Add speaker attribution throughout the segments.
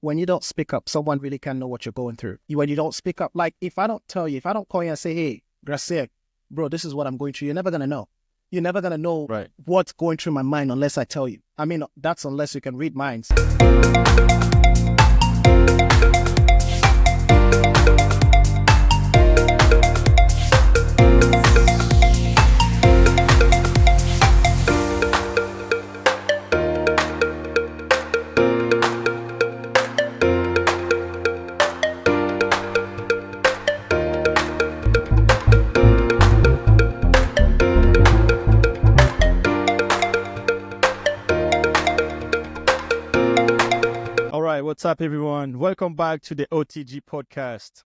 Speaker 1: when you don't speak up, someone really can know what you're going through. When you don't speak up, like if I don't tell you, if I don't call you and say, hey, Gracia, bro, this is what I'm going through, you're never going to know. You're never going to know
Speaker 2: Right.
Speaker 1: what's going through my mind unless I tell you. I mean, that's unless you can read minds.
Speaker 2: All right, what's up, everyone? Welcome back to the OTG podcast.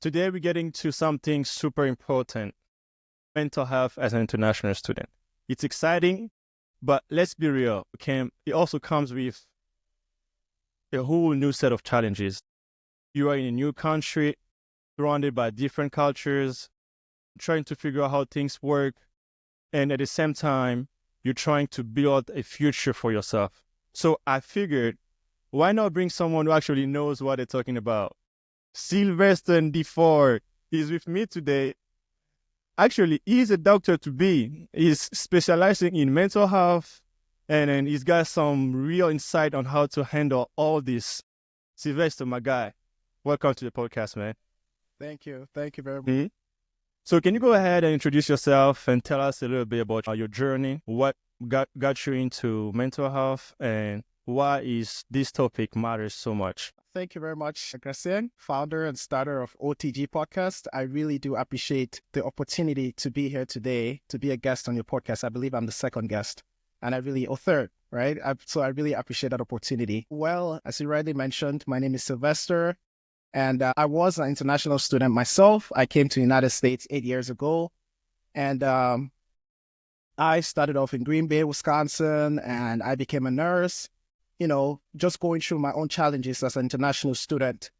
Speaker 2: Today, we're getting to something super important: mental health as an international student. It's exciting, but let's be real. It also comes with a whole new set of challenges. You are in a new country, surrounded by different cultures, trying to figure out how things work, and at the same time, you're trying to build a future for yourself. So I figured, why not bring someone who actually knows what they're talking about? Sylvester D4 is with me today. Actually, he's a doctor to be. He's specializing in mental health, and he's got some real insight on how to handle all this. Sylvester, my guy, welcome to the podcast, man.
Speaker 1: Thank you. Thank you very much.
Speaker 2: So can you go ahead and introduce yourself and tell us a little bit about your journey, what got you into mental health, and why is this topic matters so much?
Speaker 1: Thank you very much, Gracian, founder and starter of OTG Podcast. I really do appreciate the opportunity to be here today, to be a guest on your podcast. I believe I'm the second guest, and third, right? So I really appreciate that opportunity. Well, as you rightly mentioned, my name is Sylvester, and I was an international student myself. I came to the United States 8 years ago, and I started off in Green Bay, Wisconsin, and I became a nurse. Just going through my own challenges as an international student.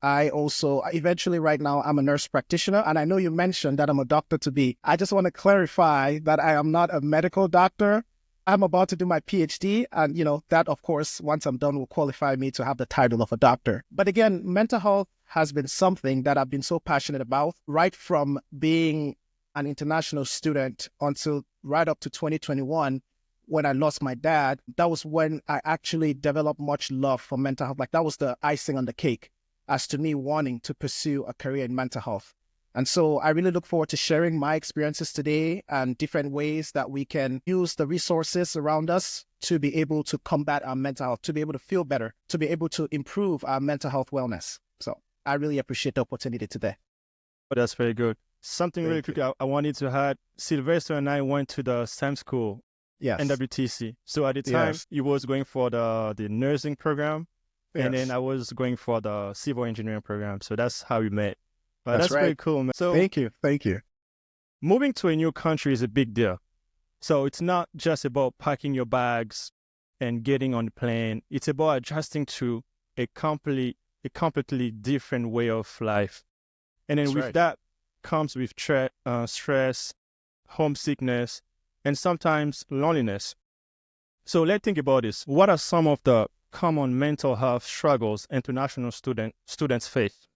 Speaker 1: I also, eventually right now, I'm a nurse practitioner. And I know you mentioned that I'm a doctor to be. I just want to clarify that I am not a medical doctor. I'm about to do my PhD. And, that, of course, once I'm done, will qualify me to have the title of a doctor. But again, mental health has been something that I've been so passionate about right from being an international student until right up to 2021. When I lost my dad, that was when I actually developed much love for mental health. Like that was the icing on the cake as to me wanting to pursue a career in mental health. And so I really look forward to sharing my experiences today and different ways that we can use the resources around us to be able to combat our mental health, to be able to feel better, to be able to improve our mental health wellness. So I really appreciate the opportunity today.
Speaker 2: Oh, that's very good. Something really quick I wanted to add. Sylvester and I went to the same school.
Speaker 1: Yes.
Speaker 2: NWTC. So at the time, he was going for the nursing program, and then I was going for the civil engineering program. So that's how we met. That's
Speaker 1: right.
Speaker 2: very cool, man. So
Speaker 1: Thank you.
Speaker 2: moving to a new country is a big deal. So it's not just about packing your bags and getting on the plane. It's about adjusting to a completely different way of life. And then that comes with stress, homesickness, and sometimes loneliness. So let's think about this. What are some of the common mental health struggles international students face?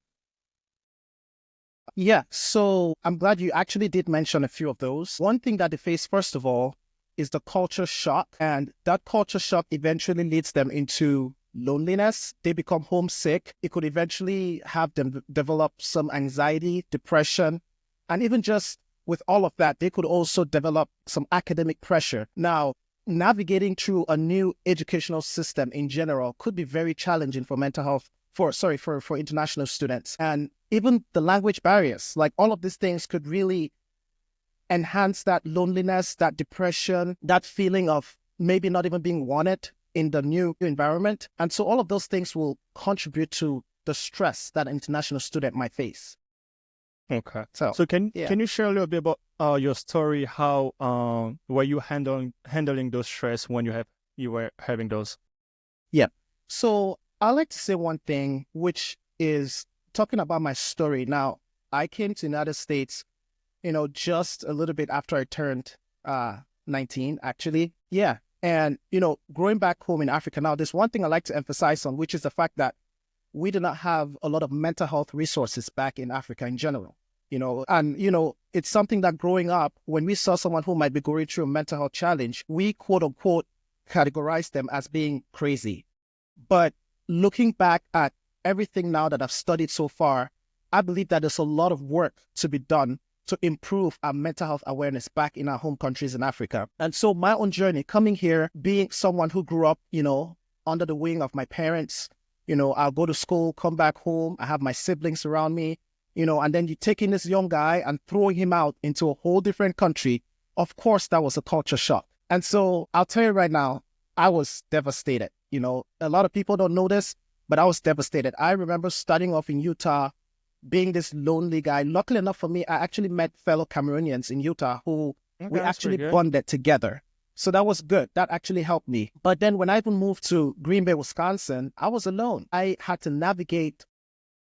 Speaker 1: Yeah, so I'm glad you actually did mention a few of those. One thing that they face, first of all, is the culture shock. And that culture shock eventually leads them into loneliness. They become homesick. It could eventually have them develop some anxiety, depression, and even just with all of that, they could also develop some academic pressure. Now, navigating through a new educational system in general could be very challenging for mental health, for international students. And even the language barriers, like all of these things could really enhance that loneliness, that depression, that feeling of maybe not even being wanted in the new environment. And so all of those things will contribute to the stress that an international student might face.
Speaker 2: Okay. So can you share a little bit about your story? How were you handling those stress when you were having those?
Speaker 1: Yeah. So I like to say one thing, which is talking about my story. Now, I came to the United States, just a little bit after I turned 19, actually. Yeah. And, growing back home in Africa now, there's one thing I like to emphasize on, which is the fact that we do not have a lot of mental health resources back in Africa in general, it's something that growing up, when we saw someone who might be going through a mental health challenge, we quote unquote categorize them as being crazy. But looking back at everything now that I've studied so far, I believe that there's a lot of work to be done to improve our mental health awareness back in our home countries in Africa. And so my own journey coming here, being someone who grew up, under the wing of my parents, I'll go to school, come back home, I have my siblings around me, and then you're taking this young guy and throwing him out into a whole different country. Of course, that was a culture shock. And so I'll tell you right now, I was devastated. A lot of people don't know this, but I was devastated. I remember starting off in Utah, being this lonely guy. Luckily enough for me, I actually met fellow Cameroonians in Utah who we actually bonded together. So that was good. That actually helped me. But then when I even moved to Green Bay, Wisconsin, I was alone. I had to navigate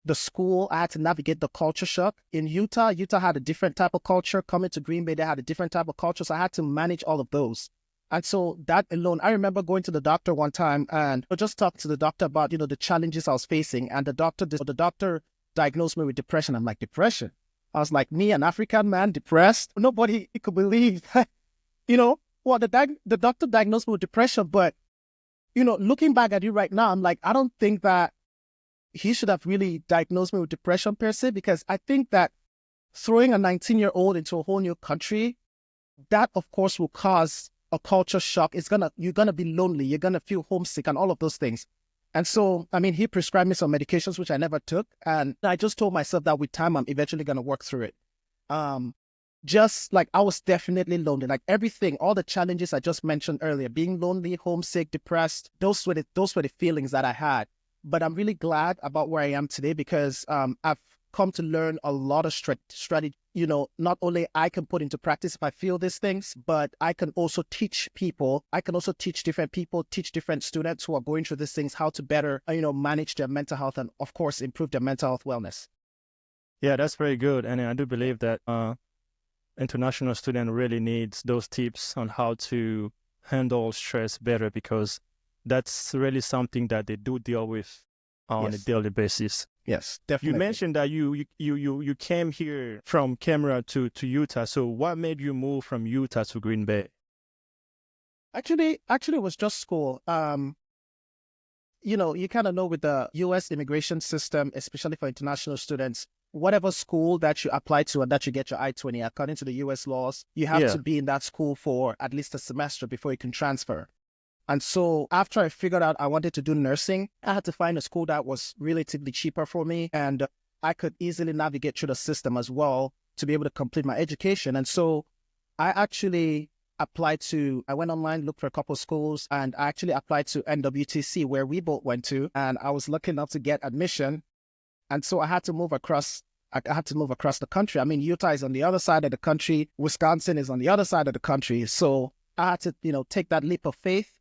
Speaker 1: the school. I had to navigate the culture shock. In Utah had a different type of culture. Coming to Green Bay, they had a different type of culture. So I had to manage all of those. And so that alone, I remember going to the doctor one time and just talking to the doctor about, the challenges I was facing. And the doctor diagnosed me with depression. I'm like, depression? I was like, me, an African man, depressed? Nobody could believe, well, the doctor diagnosed me with depression. But, looking back at it right now, I'm like, I don't think that he should have really diagnosed me with depression per se, because I think that throwing a 19-year-old into a whole new country, that of course will cause a culture shock. You're gonna be lonely, you're gonna feel homesick and all of those things. And so, he prescribed me some medications, which I never took. And I just told myself that with time, I'm eventually gonna work through it. Just like I was definitely lonely, like everything, all the challenges I just mentioned earlier, being lonely, homesick, depressed, those were the feelings that I had. But I'm really glad about where I am today, because I've come to learn a lot of strategy. Not only I can put into practice if I feel these things, but I can also teach people. I can also teach different people, teach different students who are going through these things how to better, manage their mental health and, of course, improve their mental health wellness.
Speaker 2: Yeah, that's very good. And I do believe that international student really needs those tips on how to handle stress better, because that's really something that they do deal with on a daily basis.
Speaker 1: Yes, definitely.
Speaker 2: You mentioned that you came here from Cameroon to Utah. So what made you move from Utah to Green Bay?
Speaker 1: Actually, it was just school. You kind of know with the U.S. immigration system, especially for international students, whatever school that you apply to and that you get your I-20, according to the U.S. laws, you have to be in that school for at least a semester before you can transfer. And so after I figured out I wanted to do nursing, I had to find a school that was relatively cheaper for me, and I could easily navigate through the system as well to be able to complete my education. And so I actually I went online, looked for a couple of schools, and I actually applied to NWTC, where we both went to, and I was lucky enough to get admission. And so I had to move across the country. Utah is on the other side of the country. Wisconsin is on the other side of the country. So I had to, take that leap of faith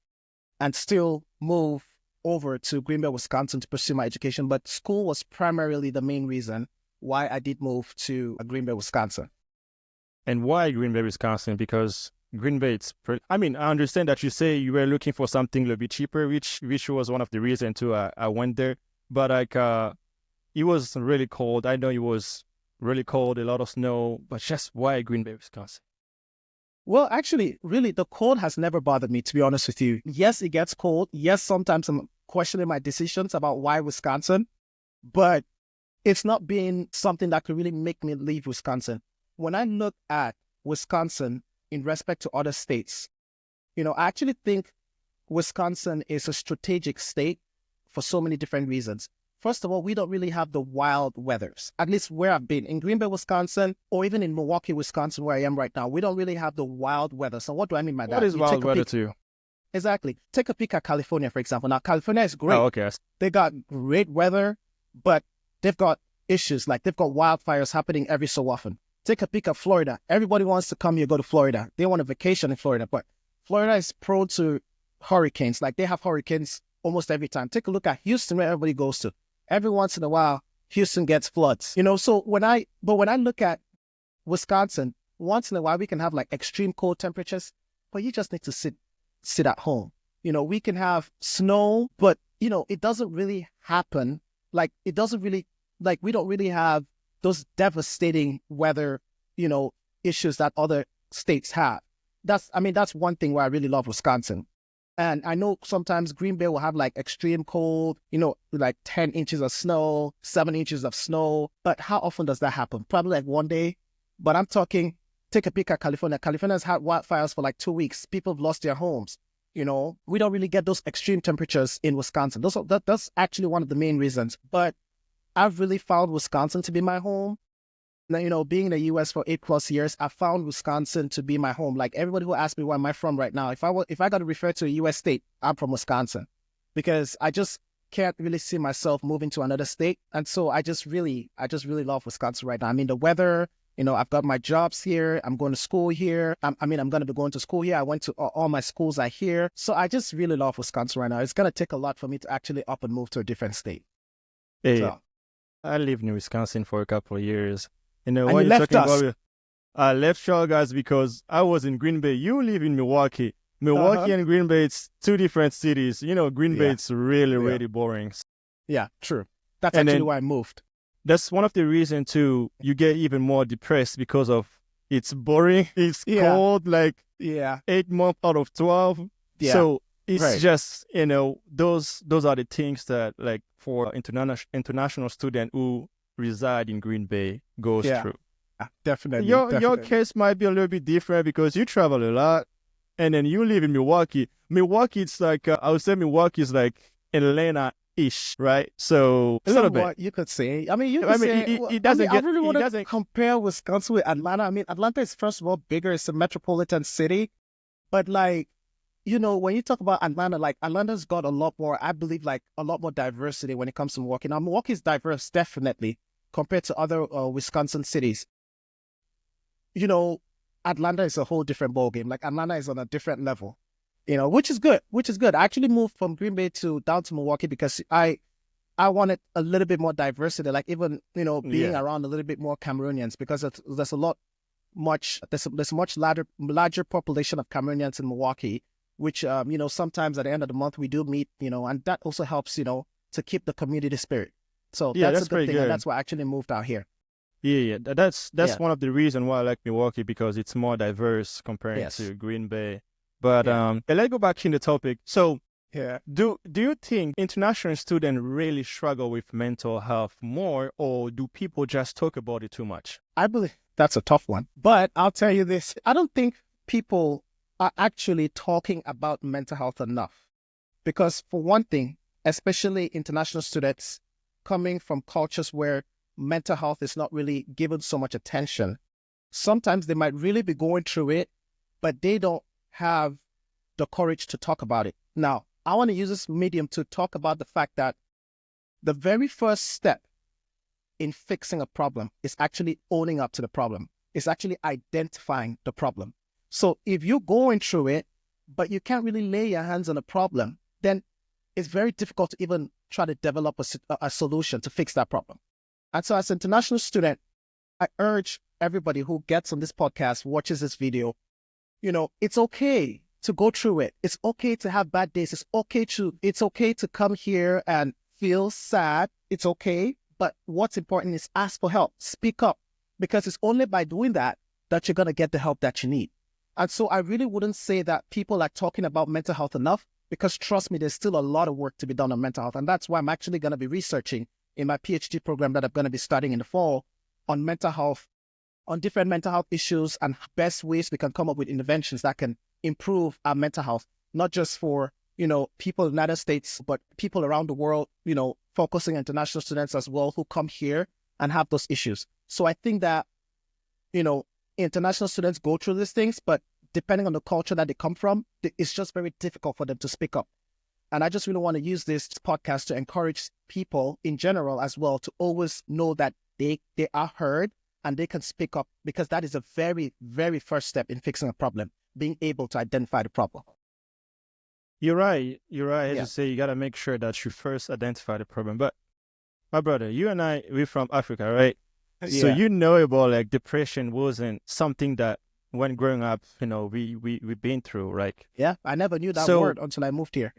Speaker 1: and still move over to Green Bay, Wisconsin to pursue my education. But school was primarily the main reason why I did move to Green Bay, Wisconsin.
Speaker 2: And why Green Bay, Wisconsin? Because Green Bay, I understand that you say you were looking for something a little bit cheaper, which was one of the reasons too. I went there, but it was really cold. I know it was really cold, a lot of snow, but just why Green Bay, Wisconsin?
Speaker 1: Well, actually, really, the cold has never bothered me, to be honest with you. Yes, it gets cold. Yes, sometimes I'm questioning my decisions about why Wisconsin, but it's not been something that could really make me leave Wisconsin. When I look at Wisconsin in respect to other states, I actually think Wisconsin is a strategic state for so many different reasons. First of all, we don't really have the wild weathers, at least where I've been. In Green Bay, Wisconsin, or even in Milwaukee, Wisconsin, where I am right now, we don't really have the wild weather. So what do I mean by that?
Speaker 2: What is wild weather to you?
Speaker 1: Exactly. Take a peek at California, for example. Now, California is great.
Speaker 2: Oh, okay.
Speaker 1: They got great weather, but they've got issues. Like they've got wildfires happening every so often. Take a peek at Florida. Everybody wants to come here, go to Florida. They want a vacation in Florida, but Florida is prone to hurricanes. Like they have hurricanes almost every time. Take a look at Houston, where everybody goes to. Every once in a while, Houston gets floods. So when I look at Wisconsin, once in a while we can have like extreme cold temperatures, but you just need to sit sit at home. We can have snow, but, it doesn't really happen. Like, it doesn't really, like, we don't really have those devastating weather, issues that other states have. That's one thing where I really love Wisconsin. And I know sometimes Green Bay will have like extreme cold, like 10 inches of snow, 7 inches of snow. But how often does that happen? Probably like one day. But I'm talking, take a peek at California. California's had wildfires for like 2 weeks. People have lost their homes. We don't really get those extreme temperatures in Wisconsin. That's actually one of the main reasons. But I've really found Wisconsin to be my home. Now, being in the US for 8+ years, I found Wisconsin to be my home. Like, everybody who asks me where am I from right now, if I got to refer to a US state, I'm from Wisconsin, because I just can't really see myself moving to another state. And so I just really love Wisconsin right now. I mean, the weather, I've got my jobs here. I'm going to school here. I'm going to be going to school here. I went to all my schools are here. So I just really love Wisconsin right now. It's going to take a lot for me to actually up and move to a different state.
Speaker 2: Hey,
Speaker 1: So.
Speaker 2: I lived in Wisconsin for a couple of years. And
Speaker 1: And
Speaker 2: when
Speaker 1: you
Speaker 2: you're
Speaker 1: left
Speaker 2: talking
Speaker 1: us.
Speaker 2: about, I left y'all guys because I was in Green Bay. You live in Milwaukee. Milwaukee and Green Bay, it's two different cities. Green Bay,
Speaker 1: Yeah.
Speaker 2: it's really,
Speaker 1: Yeah.
Speaker 2: really boring.
Speaker 1: Yeah, true. That's
Speaker 2: And
Speaker 1: actually
Speaker 2: then-
Speaker 1: why I moved.
Speaker 2: That's one of the reasons too. You get even more depressed because of it's boring. It's
Speaker 1: Yeah.
Speaker 2: cold, like
Speaker 1: Yeah.
Speaker 2: 8 months out of 12.
Speaker 1: Yeah.
Speaker 2: So it's
Speaker 1: Right.
Speaker 2: just those are the things that, like, for international student who reside in Green Bay goes
Speaker 1: Yeah.
Speaker 2: through.
Speaker 1: Definitely.
Speaker 2: Your
Speaker 1: definitely.
Speaker 2: case might be a little bit different because you travel a lot, and then you live in Milwaukee. Milwaukee, it's like I would say Milwaukee is like Atlanta-ish, right? So a little bit.
Speaker 1: Somewhat, you could say. I mean, you could
Speaker 2: I mean,
Speaker 1: say.
Speaker 2: it doesn't
Speaker 1: I
Speaker 2: get.
Speaker 1: really
Speaker 2: It
Speaker 1: want to
Speaker 2: doesn't.
Speaker 1: compare Wisconsin with Atlanta. I mean, Atlanta is, first of all, bigger. It's a metropolitan city. But, like, when you talk about Atlanta, like, Atlanta's got a lot more, I believe, like, a lot more diversity when it comes to Milwaukee. Now, Milwaukee is diverse, definitely, compared to other Wisconsin cities. Atlanta is a whole different ballgame. Like, Atlanta is on a different level, which is good. I actually moved from Green Bay down to Milwaukee because I wanted a little bit more diversity, like, even, being around a little bit more Cameroonians, because there's a much larger population of Cameroonians in Milwaukee, which, sometimes at the end of the month we do meet, and that also helps, to keep the community spirit. So that's a good
Speaker 2: pretty
Speaker 1: thing.
Speaker 2: good.
Speaker 1: And that's why I actually moved out here.
Speaker 2: Yeah. That's
Speaker 1: Yeah.
Speaker 2: one of the reasons why I like Milwaukee, because it's more diverse compared
Speaker 1: Yes.
Speaker 2: to Green Bay. But
Speaker 1: Yeah.
Speaker 2: let's go back in the topic. So,
Speaker 1: Yeah.
Speaker 2: do you think international students really struggle with mental health more, or do people just talk about it too much?
Speaker 1: I believe that's a tough one. But I'll tell you this. I don't think people are actually talking about mental health enough. Because, for one thing, especially international students coming from cultures where mental health is not really given so much attention, sometimes they might really be going through it, but they don't have the courage to talk about it. Now, I want to use this medium to talk about the fact that the very first step in fixing a problem is actually owning up to the problem. It's actually identifying the problem. So if you're going through it, but you can't really lay your hands on a problem, then it's very difficult to even try to develop a solution to fix that problem. And so, as an international student, I urge everybody who gets on this podcast, watches this video, it's okay to go through it. It's okay to have bad days. It's okay to come here and feel sad. It's okay. But what's important is ask for help, speak up, because it's only by doing that you're going to get the help that you need. And so I really wouldn't say that people are talking about mental health enough, because, trust me, there's still a lot of work to be done on mental health. And that's why I'm actually going to be researching in my PhD program that I'm going to be starting in the fall on mental health, on different mental health issues and best ways we can come up with interventions that can improve our mental health, not just for, people in the United States, but people around the world, focusing on international students as well who come here and have those issues. So I think that, international students go through these things, but depending on the culture that they come from, it's just very difficult for them to speak up. And I just really want to use this podcast to encourage people in general as well to always know that they are heard and they can speak up, because that is a very, very first step in fixing a problem, being able to identify the problem.
Speaker 2: You're right. As
Speaker 1: Yeah.
Speaker 2: you say, you got to make sure that you first identify the problem. But my brother, you and I, we're from Africa, right? So
Speaker 1: Yeah.
Speaker 2: about, like, depression wasn't something that when growing up, we've been through, right?
Speaker 1: Yeah, I never knew that
Speaker 2: So
Speaker 1: word until I moved here.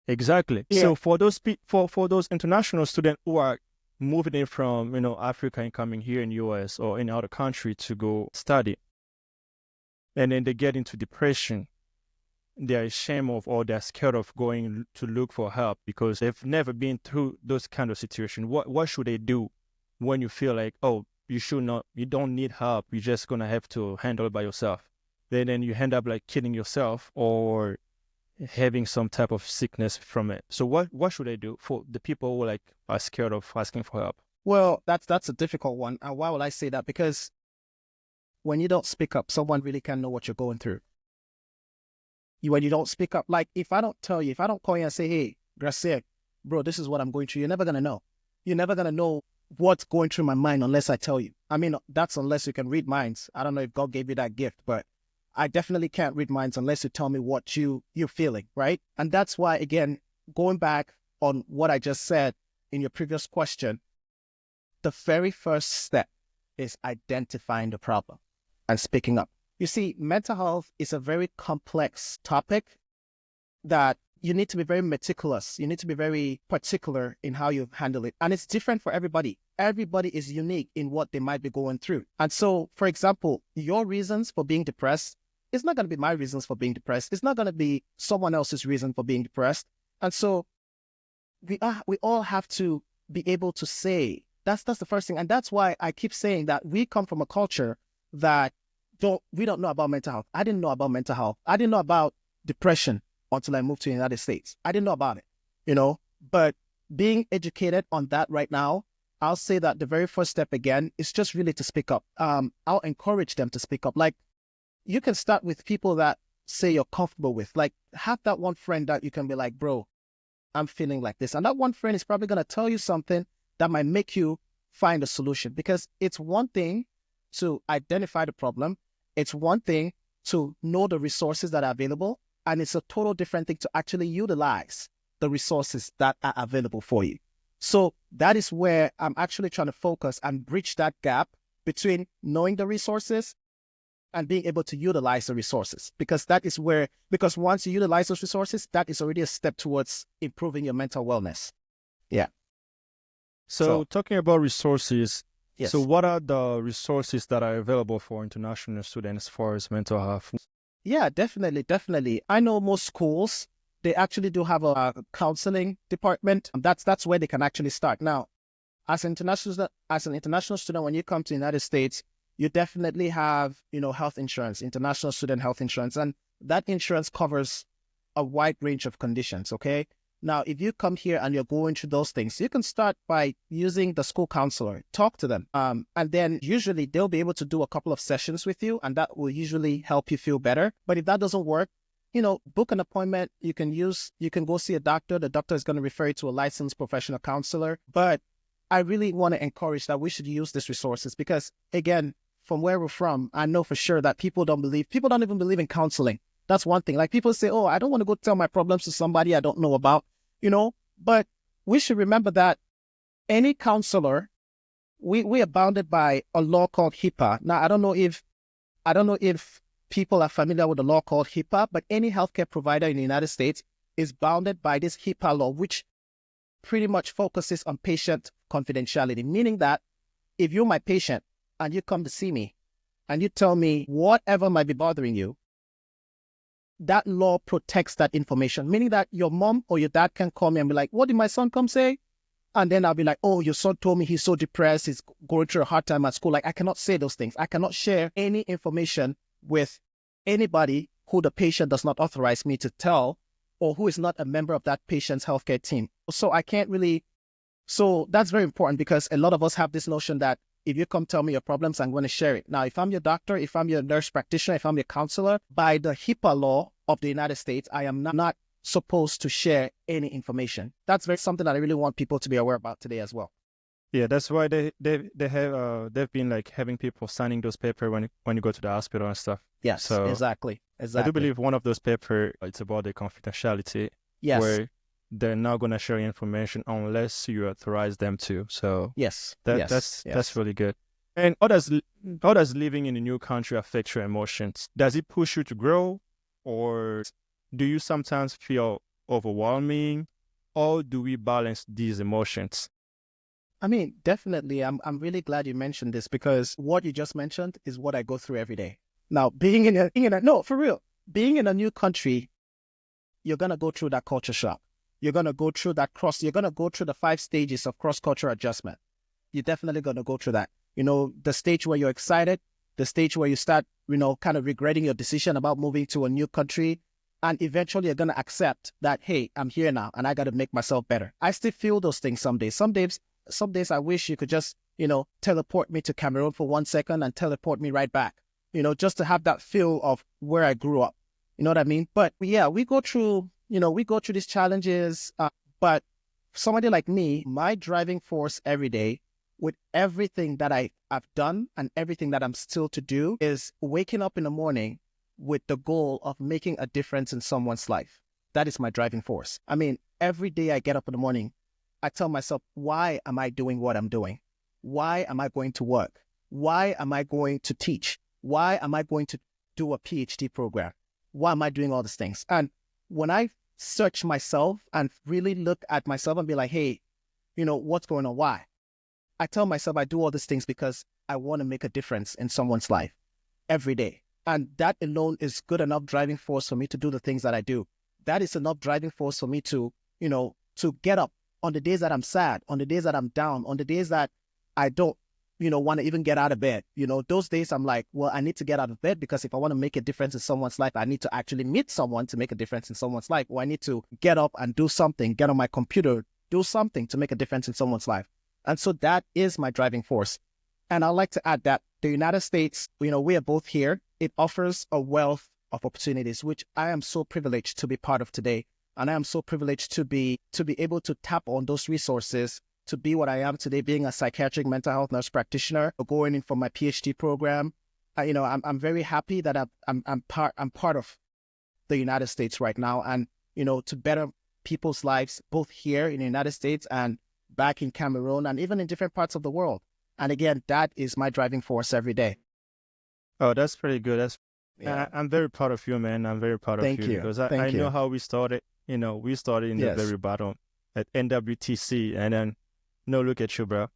Speaker 2: exactly.
Speaker 1: Yeah.
Speaker 2: So for those for those international students who are moving in from Africa and coming here in US or any other country to go study, and then they get into depression, they're ashamed of or they're scared of going to look for help because they've never been through those kind of situations. What should they do when you feel like, oh, you don't need help, you're just gonna have to handle it by yourself? Then you end up like killing yourself or having some type of sickness from it. So what should I do for the people who like are scared of asking for help?
Speaker 1: Well, that's a difficult one. And why would I say that? Because when you don't speak up, someone really can know what you're going through. When you don't speak up, like if I don't tell you, if I don't call you and say, hey, Gracia, bro, this is what I'm going through, you're never going to know. You're never going to know what's going through my mind unless I tell you. I mean, that's unless you can read minds. I don't know if God gave you that gift, but I definitely can't read minds unless you tell me what you're feeling, right? And that's why, again, going back on what I just said in your previous question, the very first step is identifying the problem and speaking up. You see, mental health is a very complex topic that you need to be very meticulous. You need to be very particular in how you handle it. And it's different for everybody. Everybody is unique in what they might be going through. And so, for example, your reasons for being depressed, it's not going to be my reasons for being depressed. It's not going to be someone else's reason for being depressed. And so we all have to be able to say, that's the first thing. And that's why I keep saying that we come from a culture that we don't know about mental health. I didn't know about mental health. I didn't know about depression until I moved to the United States. I didn't know about it, but being educated on that right now, I'll say that the very first step again is just really to speak up. I'll encourage them to speak up. Like you can start with people that say you're comfortable with, like have that one friend that you can be like, bro, I'm feeling like this. And that one friend is probably going to tell you something that might make you find a solution, because it's one thing to identify the problem. It's one thing to know the resources that are available, and it's a total different thing to actually utilize the resources that are available for you. So that is where I'm actually trying to focus and bridge that gap between knowing the resources and being able to utilize the resources, because once you utilize those resources, that is already a step towards improving your mental wellness. Yeah.
Speaker 2: So talking about resources,
Speaker 1: yes.
Speaker 2: So what are the resources that are available for international students as far as mental health?
Speaker 1: Yeah, definitely. I know most schools, they actually do have a counseling department. That's where they can actually start. Now, as an international student, when you come to the United States, you definitely have, health insurance, international student health insurance, and that insurance covers a wide range of conditions, okay? Now, if you come here and you're going through those things, you can start by using the school counselor, talk to them. And then usually they'll be able to do a couple of sessions with you, and that will usually help you feel better. But if that doesn't work, book an appointment. You can go see a doctor. The doctor is going to refer you to a licensed professional counselor. But I really want to encourage that we should use these resources, because again, from where we're from, I know for sure that people don't even believe in counseling. That's one thing. Like people say, oh, I don't want to go tell my problems to somebody I don't know about, but we should remember that any counselor, we are bounded by a law called HIPAA. Now, I don't know if people are familiar with the law called HIPAA, but any healthcare provider in the United States is bounded by this HIPAA law, which pretty much focuses on patient confidentiality, meaning that if you're my patient and you come to see me and you tell me whatever might be bothering you, that law protects that information, meaning that your mom or your dad can call me and be like, what did my son come say? And then I'll be like, oh, your son told me he's so depressed, he's going through a hard time at school. Like, I cannot say those things. I cannot share any information with anybody who the patient does not authorize me to tell, or who is not a member of that patient's healthcare team. So that's very important, because a lot of us have this notion that if you come tell me your problems, I'm going to share it. Now, if I'm your doctor, if I'm your nurse practitioner, if I'm your counselor, by the HIPAA law of the United States, I am not supposed to share any information. That's something that I really want people to be aware about today as well.
Speaker 2: Yeah, that's why they've been like having people signing those papers when you go to the hospital and stuff.
Speaker 1: Yes, so exactly.
Speaker 2: I do believe one of those papers, it's about the confidentiality.
Speaker 1: Yes.
Speaker 2: Where they're not going to share information unless you authorize them to. So
Speaker 1: yes,
Speaker 2: that's really good. And how does living in a new country affect your emotions? Does it push you to grow, or do you sometimes feel overwhelming? How do we balance these emotions?
Speaker 1: I mean, definitely. I'm really glad you mentioned this because what you just mentioned is what I go through every day. Now, no, for real, being in a new country, you're gonna go through that culture shock. You're gonna go through you're gonna go through the 5 stages of cross-cultural adjustment. You're definitely gonna go through that. The stage where you're excited, the stage where you start, kind of regretting your decision about moving to a new country. And eventually you're gonna accept that, hey, I'm here now and I gotta make myself better. I still feel those things some days. Some days I wish you could just, teleport me to Cameroon for 1 second and teleport me right back, just to have that feel of where I grew up. You know what I mean? But yeah, we go through these challenges. But somebody like me, my driving force every day with everything that I've done and everything that I'm still to do is waking up in the morning with the goal of making a difference in someone's life. That is my driving force. I mean, every day I get up in the morning, I tell myself, why am I doing what I'm doing? Why am I going to work? Why am I going to teach? Why am I going to do a PhD program? Why am I doing all these things? And when I search myself and really look at myself and be like, hey, what's going on? Why? I tell myself I do all these things because I want to make a difference in someone's life every day. And that alone is good enough driving force for me to do the things that I do. That is enough driving force for me to, to get up on the days that I'm sad, on the days that I'm down, on the days that I don't, want to even get out of bed. Those days I'm like, well, I need to get out of bed because if I want to make a difference in someone's life, I need to actually meet someone to make a difference in someone's life. Or I need to get up and do something, get on my computer, do something to make a difference in someone's life. And so that is my driving force. And I'd like to add that the United States, we are both here. It offers a wealth of opportunities, which I am so privileged to be part of today. And I am so privileged to be able to tap on those resources to be what I am today, being a psychiatric mental health nurse practitioner, going in for my PhD program. I'm very happy that I'm part of the United States right now, and to better people's lives both here in the United States and back in Cameroon and even in different parts of the world. And again, that is my driving force every day.
Speaker 2: Oh, that's pretty good. I'm very proud of you, man. I'm very proud of
Speaker 1: Thank
Speaker 2: you
Speaker 1: you.
Speaker 2: because
Speaker 1: Thank
Speaker 2: I
Speaker 1: you.
Speaker 2: know how we started. We started in the
Speaker 1: Yes.
Speaker 2: very bottom at NWTC, and then look at you, bro.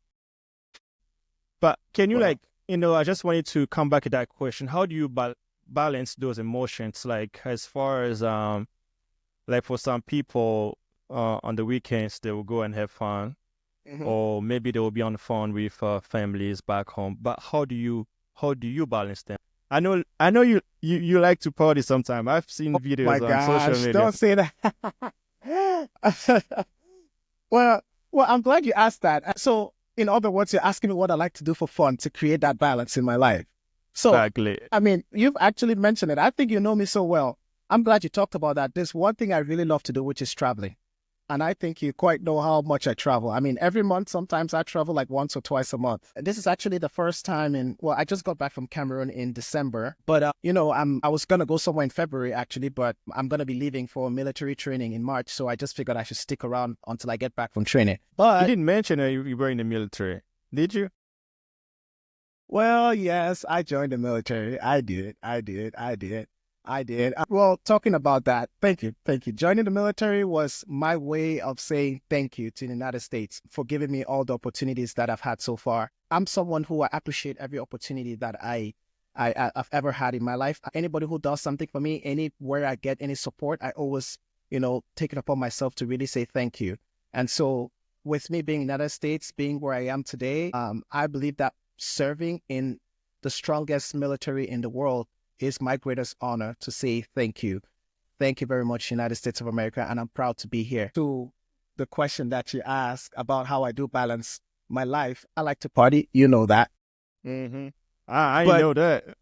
Speaker 2: But can you
Speaker 1: Well,
Speaker 2: I just wanted to come back to that question. How do you balance those emotions? Like as far as like for some people on the weekends they will go and have fun, or maybe they will be on the phone with families back home. But how do you balance them? I know you like to party sometime. I've seen
Speaker 1: my
Speaker 2: videos on social
Speaker 1: gosh,
Speaker 2: media.
Speaker 1: don't say that. well, I'm glad you asked that. So, in other words, you're asking me what I like to do for fun to create that balance in my life. So,
Speaker 2: Exactly.
Speaker 1: I mean, you've actually mentioned it. I think you know me so well. I'm glad you talked about that. There's one thing I really love to do, which is traveling. And I think you quite know how much I travel. I mean, every month, sometimes I travel like once or twice a month. And this is actually the first time I just got back from Cameroon in December. But, I was going to go somewhere in February, actually, but I'm going to be leaving for military training in March. So I just figured I should stick around until I get back from training.
Speaker 2: You
Speaker 1: But,
Speaker 2: didn't mention you were in the military, did you?
Speaker 1: well, yes, I joined the military. I did. Well, talking about that, thank you. Joining the military was my way of saying thank you to the United States for giving me all the opportunities that I've had so far. I'm someone who I appreciate every opportunity that I've ever had in my life. Anybody who does something for me, anywhere I get any support, I always, take it upon myself to really say thank you. And so with me being in the United States, being where I am today, I believe that serving in the strongest military in the world is my greatest honor to say thank you. Thank you very much, United States of America, and I'm proud to be here. To the question that you asked about how I do balance my life, I like to party. You know that.
Speaker 2: Mm-hmm. I
Speaker 1: But
Speaker 2: know that.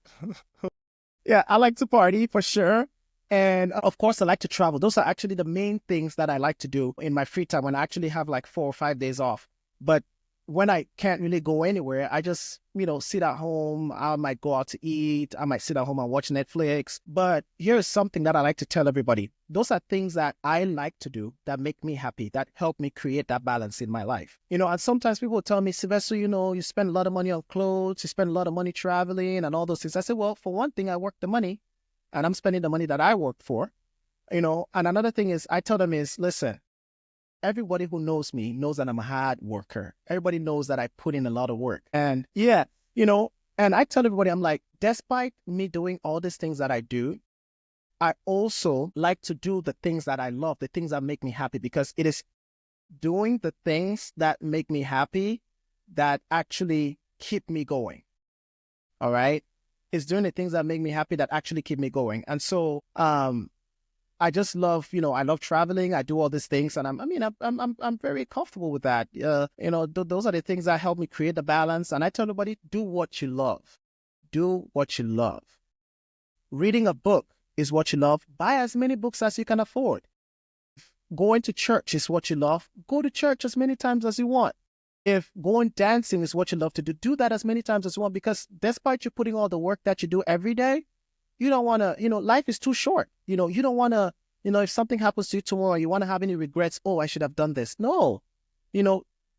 Speaker 1: yeah, I like to party for sure. And of course, I like to travel. Those are actually the main things that I like to do in my free time when I actually have like 4 or 5 days off. But when I can't really go anywhere, I just, sit at home. I might go out to eat. I might sit at home and watch Netflix. But here's something that I like to tell everybody. Those are things that I like to do that make me happy, that help me create that balance in my life. And sometimes people tell me, Sylvester, you spend a lot of money on clothes, you spend a lot of money traveling and all those things. I say, well, for one thing, I work the money and I'm spending the money that I work for, and another thing is I tell them is, listen, everybody who knows me knows that I'm a hard worker. Everybody knows that I put in a lot of work. And and I tell everybody, I'm like, despite me doing all these things that I do, I also like to do the things that I love, the things that make me happy, because it is doing the things that make me happy that actually keep me going. All right. It's doing the things that make me happy that actually keep me going. And so, I just love, I love traveling. I do all these things, and I'm very comfortable with that. Those are the things that help me create the balance. And I tell everybody, do what you love. Do what you love. Reading a book is what you love. Buy as many books as you can afford. Going to church is what you love. Go to church as many times as you want. If going dancing is what you love to do that as many times as you want, because despite you putting all the work that you do every day, you don't want to, life is too short. You don't want to, if something happens to you tomorrow, you want to have any regrets. Oh, I should have done this. No,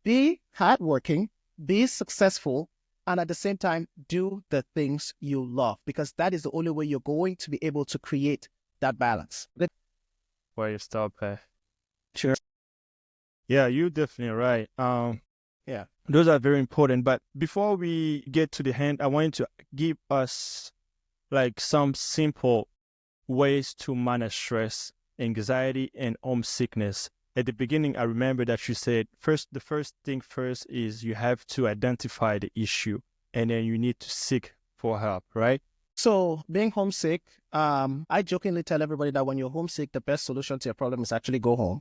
Speaker 1: be hardworking, be successful, and at the same time, do the things you love, because that is the only way you're going to be able to create that balance.
Speaker 2: Where you stop,
Speaker 1: Sure.
Speaker 2: Yeah, you're definitely right.
Speaker 1: Yeah.
Speaker 2: Those are very important. But before we get to the end, I want you to give us like some simple ways to manage stress, anxiety, and homesickness. At the beginning, I remember that you said the first thing first is you have to identify the issue, and then you need to seek for help, right?
Speaker 1: So being homesick, I jokingly tell everybody that when you're homesick, the best solution to your problem is actually go home.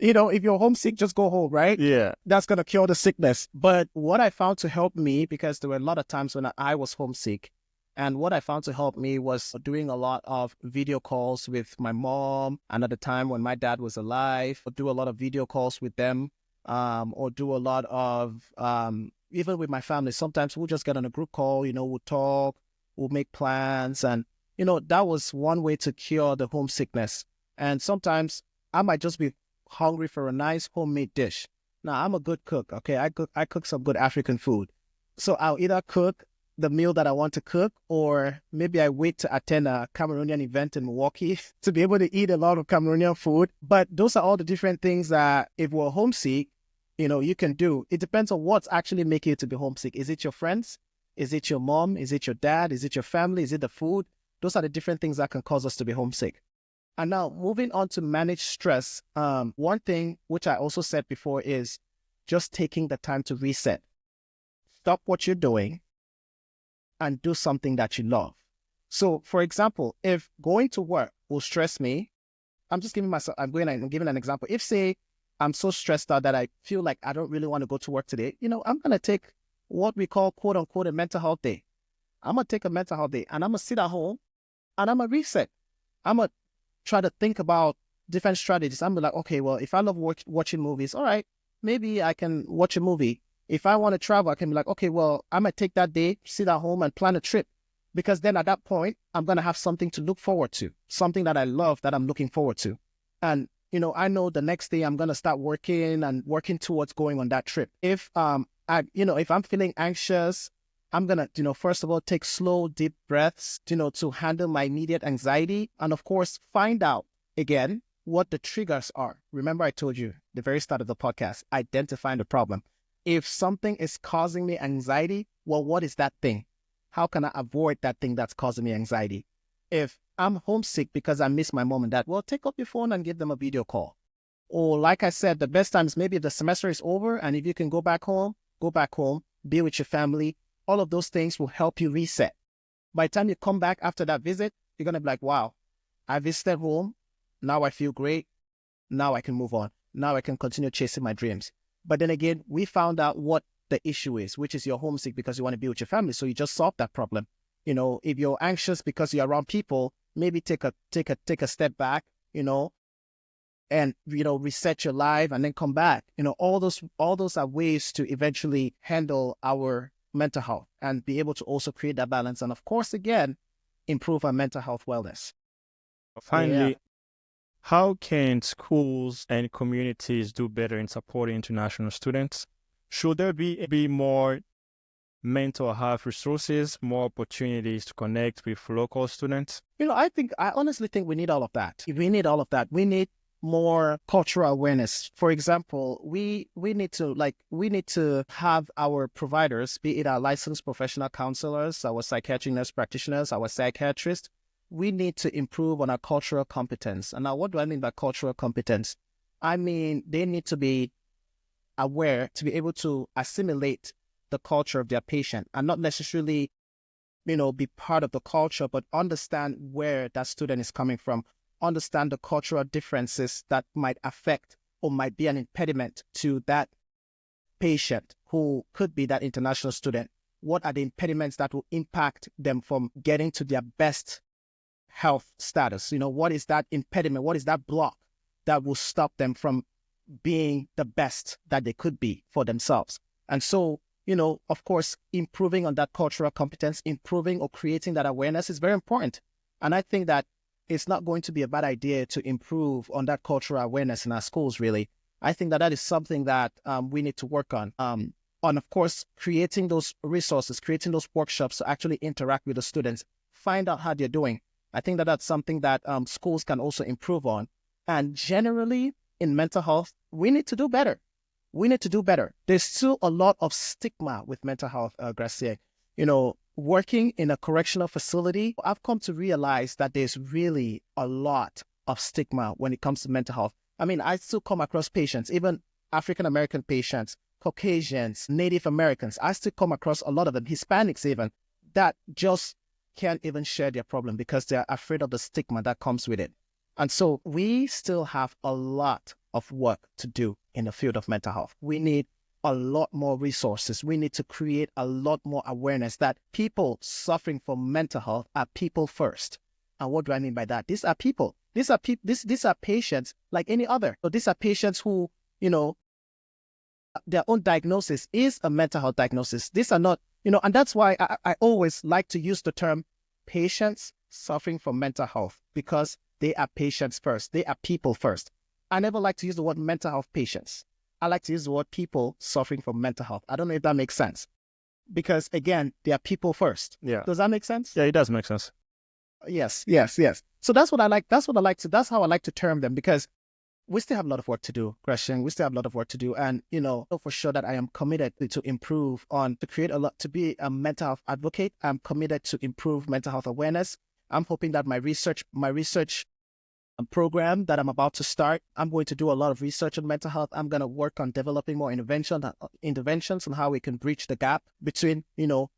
Speaker 1: If you're homesick, just go home, right?
Speaker 2: Yeah.
Speaker 1: That's going to cure the sickness. But what I found to help me, because there were a lot of times when I was homesick, and what I found to help me was doing a lot of video calls with my mom. And at the time when my dad was alive, I'd do a lot of video calls with them, or do a lot of, even with my family. Sometimes we'll just get on a group call, we'll talk, we'll make plans. And, that was one way to cure the homesickness. And sometimes I might just be hungry for a nice homemade dish. Now, I'm a good cook, okay? I cook some good African food. So I'll either cook the meal that I want to cook, or maybe I wait to attend a Cameroonian event in Milwaukee to be able to eat a lot of Cameroonian food. But those are all the different things that if we're homesick, you can do. It depends on what's actually making you to be homesick. Is it your friends? Is it your mom? Is it your dad? Is it your family? Is it the food? Those are the different things that can cause us to be homesick. And now moving on to manage stress, one thing which I also said before is just taking the time to reset. Stop what you're doing and do something that you love. So, for example, if going to work will stress me, I'm giving an example. If, say, I'm so stressed out that I feel like I don't really want to go to work today, I'm going to take what we call, quote unquote, a mental health day. I'm going to take a mental health day, and I'm going to sit at home and I'm going to reset. I'm going to try to think about different strategies. I'm like, okay, well, if I love watching movies, all right, maybe I can watch a movie. If I want to travel, I can be like, okay, well, I'm going to take that day, sit at home and plan a trip. Because then at that point, I'm going to have something to look forward to, something that I love that I'm looking forward to. And, I know the next day I'm going to start working towards going on that trip. If, if I'm feeling anxious, I'm going to, first of all, take slow, deep breaths, to handle my immediate anxiety. And of course, find out again what the triggers are. Remember, I told you the very start of the podcast, identifying the problem. If something is causing me anxiety, well, what is that thing? How can I avoid that thing that's causing me anxiety? If I'm homesick because I miss my mom and dad, well, take up your phone and give them a video call. Or like I said, the best time is maybe if the semester is over and if you can go back home, be with your family. All of those things will help you reset. By the time you come back after that visit, you're going to be like, wow, I visited home. Now I feel great. Now I can move on. Now I can continue chasing my dreams. But then again, we found out what the issue is, which is you're homesick because you want to be with your family. So you just solve that problem. If you're anxious because you're around people, maybe take a step back, and, reset your life and then come back. All those are ways to eventually handle our mental health and be able to also create that balance. And of course, again, improve our mental health wellness.
Speaker 2: Finally, how can schools and communities do better in supporting international students? Should there be more mental health resources, more opportunities to connect with local students?
Speaker 1: I honestly think we need all of that. We need all of that. We need more cultural awareness. For example, we need to have our providers, be it our licensed professional counselors, our psychiatric nurse practitioners, our psychiatrists. We need to improve on our cultural competence. And now, what do I mean by cultural competence? I mean, they need to be aware to be able to assimilate the culture of their patient and not necessarily, be part of the culture, but understand where that student is coming from, understand the cultural differences that might affect or might be an impediment to that patient who could be that international student. What are the impediments that will impact them from getting to their best health status? What is that impediment? What is that block that will stop them from being the best that they could be for themselves? And so, of course, improving on that cultural competence, improving or creating that awareness is very important. And I think that it's not going to be a bad idea to improve on that cultural awareness in our schools, really. I think that is something that we need to work on. Of course, creating those resources, creating those workshops to actually interact with the students, find out how they're doing. I think that that's something that schools can also improve on. And generally, in mental health, we need to do better. We need to do better. There's still a lot of stigma with mental health, Gracia. Working in a correctional facility, I've come to realize that there's really a lot of stigma when it comes to mental health. I mean, I still come across patients, even African-American patients, Caucasians, Native Americans. I still come across a lot of them, Hispanics even, that just can't even share their problem because they're afraid of the stigma that comes with it. And so we still have a lot of work to do in the field of mental health. We need a lot more resources. We need to create a lot more awareness that people suffering from mental health are people first. And what do I mean by that? These are people. These are patients like any other. So these are patients who, their own diagnosis is a mental health diagnosis. These are not, and that's why I always like to use the term patients suffering from mental health, because they are patients first. They are people first. I never like to use the word mental health patients. I like to use the word people suffering from mental health. I don't know if that makes sense. Because again, they are people first.
Speaker 2: Yeah.
Speaker 1: Does that make sense?
Speaker 2: Yeah, it does make sense.
Speaker 1: Yes. So that's what I like. That's how I like to term them, because we still have a lot of work to do, Christian. We still have a lot of work to do. And, for sure that I am committed to improve to be a mental health advocate. I'm committed to improve mental health awareness. I'm hoping that my research program that I'm about to start, I'm going to do a lot of research on mental health. I'm going to work on developing more interventions on how we can bridge the gap between,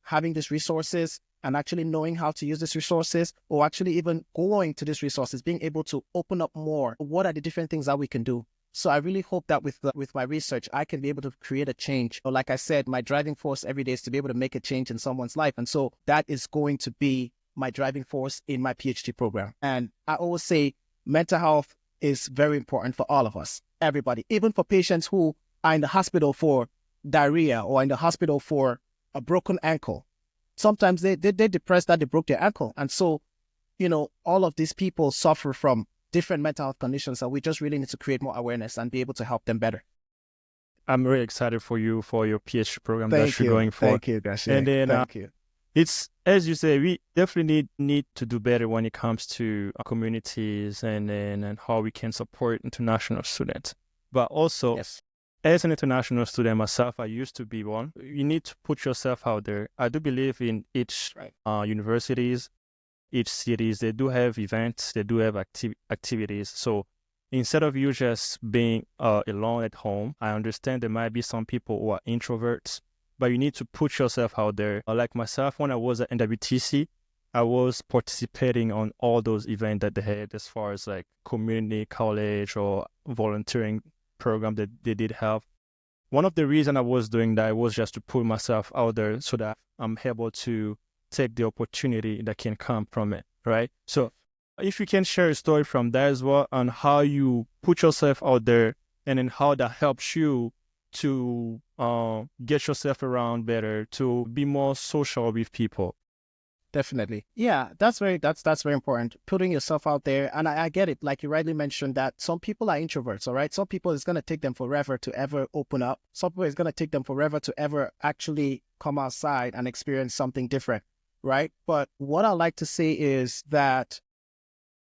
Speaker 1: having these resources and actually knowing how to use these resources, or actually even going to these resources, being able to open up more. What are the different things that we can do? So I really hope that with my research, I can be able to create a change. Or like I said, my driving force every day is to be able to make a change in someone's life. And so that is going to be my driving force in my PhD program. And I always say, mental health is very important for all of us, everybody, even for patients who are in the hospital for diarrhea or in the hospital for a broken ankle. Sometimes they're depressed that they broke their ankle. And so, all of these people suffer from different mental health conditions, and we just really need to create more awareness and be able to help them better.
Speaker 2: I'm really excited for you for your PhD program that you're going for.
Speaker 1: Thank you, Gashi.
Speaker 2: And then,
Speaker 1: thank you.
Speaker 2: It's, as you say, we definitely need to do better when it comes to communities and how we can support international students. But also,
Speaker 1: Yes.
Speaker 2: As an international student myself, I used to be one. You need to put yourself out there. I do believe in each universities, each cities, they do have events, they do have activities. So instead of you just being alone at home, I understand there might be some people who are introverts, but you need to put yourself out there. Like myself, when I was at NWTC, I was participating on all those events that they had as far as like community college or volunteering program that they did have. One of the reasons I was doing that was just to put myself out there so that I'm able to take the opportunity that can come from it, right? So If you can share a story from that as well on how you put yourself out there and then how that helps you to get yourself around better, to be more social with people.
Speaker 1: Definitely. Yeah, that's very important. Putting yourself out there. And I get it. Like you rightly mentioned that some people are introverts, all right? Some people it's gonna take them forever to ever open up. Some people it's gonna take them forever to ever actually come outside and experience something different, right? But what I like to say is that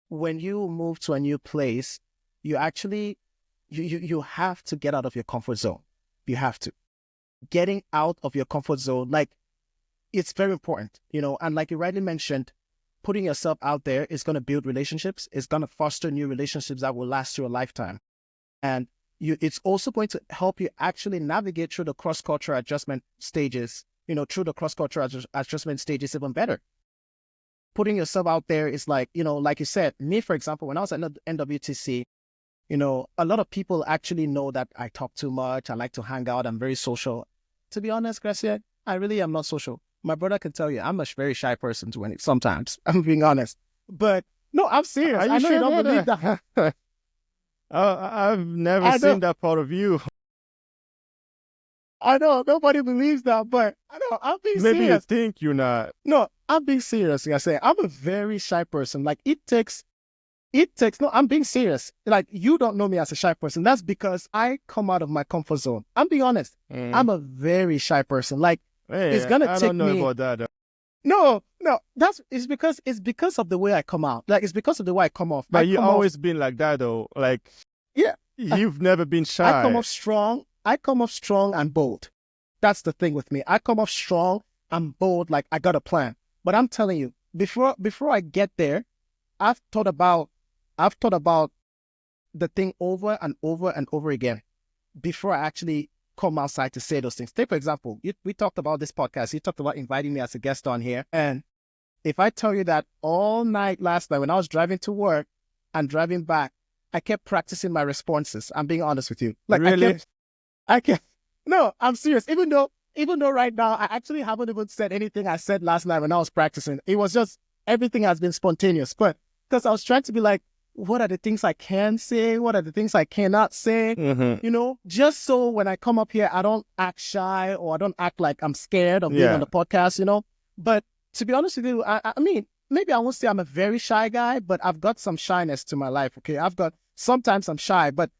Speaker 1: when you move to a new place, you actually you have to get out of your comfort zone. You have to. Getting out of your comfort zone, like it's very important, and like you rightly mentioned, putting yourself out there is going to build relationships. It's going to foster new relationships that will last you a lifetime. And it's also going to help you actually navigate through the cross-cultural adjustment stages, through the cross-cultural adjustment stages even better. Putting yourself out there is like, like you said, me, for example, when I was at NWTC, a lot of people actually know that I talk too much. I like to hang out. I'm very social. To be honest, Gracia, I really am not social. My brother can tell you I'm a very shy person sometimes. I'm being honest. But no, I'm serious. I know you don't believe that.
Speaker 2: I've never seen that part of you.
Speaker 1: I know nobody believes that, but I know I'm being serious.
Speaker 2: Maybe you think you're not.
Speaker 1: No, I'm being serious. Like I say, I'm a very shy person. Like no, I'm being serious. Like you don't know me as a shy person. That's because I come out of my comfort zone. I'm being honest. I'm a very shy person. Like
Speaker 2: hey,
Speaker 1: it's gonna take me.
Speaker 2: I don't know about that.
Speaker 1: No, it's because of the way I come out. Like it's because of the way I come off.
Speaker 2: But you've always been like that though. Like
Speaker 1: yeah,
Speaker 2: you've never been shy.
Speaker 1: I come off strong and bold. That's the thing with me. I come off strong and bold. Like I got a plan. But I'm telling you, before I get there, I've thought about the thing over and over and over again before I actually come outside to say those things. Take, for example, we talked about this podcast. You talked about inviting me as a guest on here. And if I tell you that all night last night when I was driving to work and driving back, I kept practicing my responses. I'm being honest with you. Like
Speaker 2: really?
Speaker 1: No, I'm serious. Even though right now, I actually haven't even said anything I said last night when I was practicing. It was just, everything has been spontaneous. But because I was trying to be like, what are the things I can say? What are the things I cannot say?
Speaker 2: Mm-hmm.
Speaker 1: Just so when I come up here, I don't act shy or I don't act like I'm scared of being on the podcast, But to be honest with you, I mean, maybe I won't say I'm a very shy guy, but I've got some shyness to my life, okay? Sometimes I'm shy, but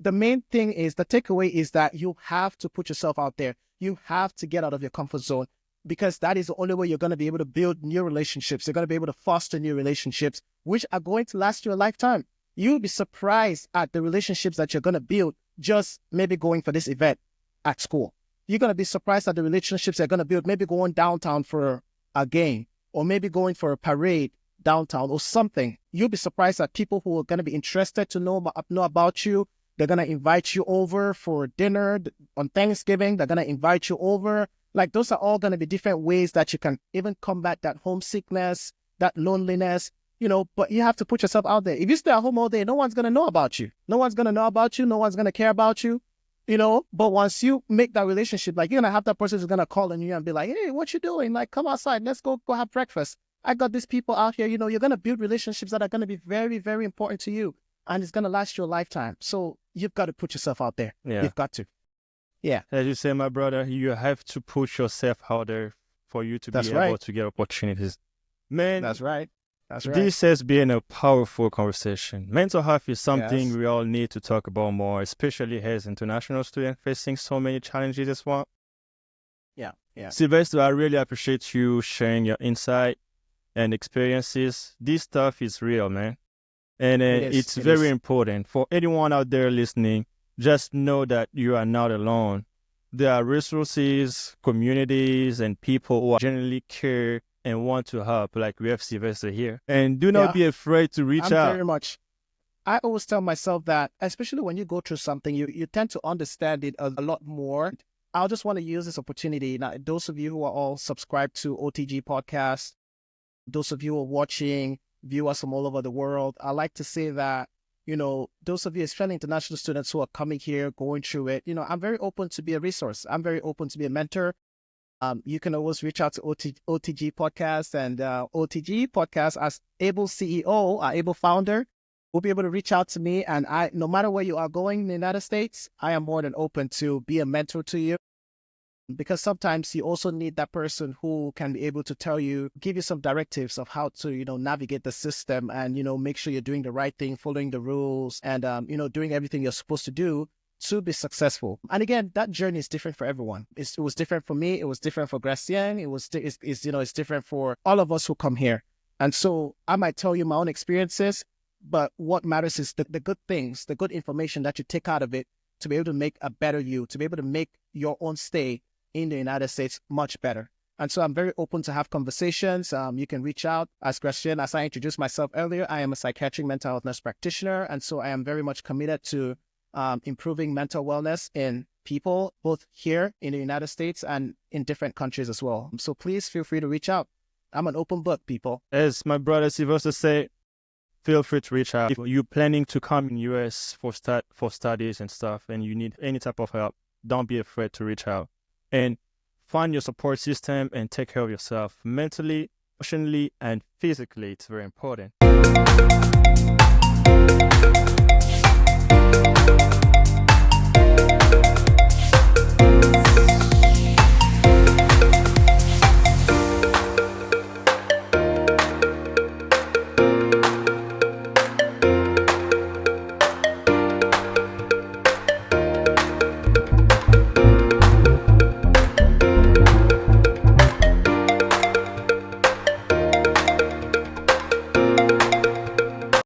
Speaker 1: the main thing is, the takeaway is that you have to put yourself out there. You have to get out of your comfort zone, because that is the only way you're going to be able to build new relationships. You're going to be able to foster new relationships, which are going to last you a lifetime. You'll be surprised at the relationships that you're going to build just maybe going for this event at school. You're going to be surprised at the relationships you're going to build, maybe going downtown for a game, or maybe going for a parade downtown or something. You'll be surprised at people who are going to be interested to know about you. They're going to invite you over for dinner on Thanksgiving. They're going to invite you over. Like, those are all going to be different ways that you can even combat that homesickness, that loneliness, but you have to put yourself out there. If you stay at home all day, no one's going to know about you. No one's going to know about you. No one's going to care about you, but once you make that relationship, like, you're going to have that person who's going to call on you and be like, hey, what you doing? Like, come outside. Let's go have breakfast. I got these people out here. You're going to build relationships that are going to be very, very important to you. And it's going to last you a lifetime. So you've got to put yourself out there.
Speaker 2: Yeah.
Speaker 1: You've got to. Yeah.
Speaker 2: As you say, my brother, you have to push yourself out there for you to be able to get opportunities. Man,
Speaker 1: that's right.
Speaker 2: This has been a powerful conversation. Mental health is something we all need to talk about more, especially as international students facing so many challenges as well.
Speaker 1: Yeah.
Speaker 2: Sylvester, I really appreciate you sharing your insight and experiences. This stuff is real, man. And it's very important for anyone out there listening. Just know that you are not alone. There are resources, communities, and people who genuinely care and want to help, like we have Sylvester here. And do not be afraid to reach out.
Speaker 1: Very much. I always tell myself that, especially when you go through something, you tend to understand it a lot more. I just want to use this opportunity. Now, those of you who are all subscribed to OTG Podcast, those of you who are watching, viewers from all over the world, I like to say that, those of you, especially international students who are coming here, going through it, I'm very open to be a resource. I'm very open to be a mentor. You can always reach out to OTG Podcast and OTG Podcast as Able CEO, Able founder, will be able to reach out to me. And no matter where you are going in the United States, I am more than open to be a mentor to you. Because sometimes you also need that person who can be able to tell you, give you some directives of how to, navigate the system and, make sure you're doing the right thing, following the rules and, doing everything you're supposed to do to be successful. And again, that journey is different for everyone. It was different for me. It was different for Gracien. It's different for all of us who come here. And so I might tell you my own experiences, but what matters is the good things, the good information that you take out of it to be able to make a better you, to be able to make your own stay in the United States much better. And so I'm very open to have conversations. You can reach out. As Gracien, as I introduced myself earlier, I am a psychiatric mental health nurse practitioner. And so I am very much committed to improving mental wellness in people, both here in the United States and in different countries as well. So please feel free to reach out. I'm an open book, people.
Speaker 2: As my brother Sylvester say, feel free to reach out. If you're planning to come in US for studies and stuff, and you need any type of help, don't be afraid to reach out. And find your support system and take care of yourself mentally, emotionally, and physically. It's very important.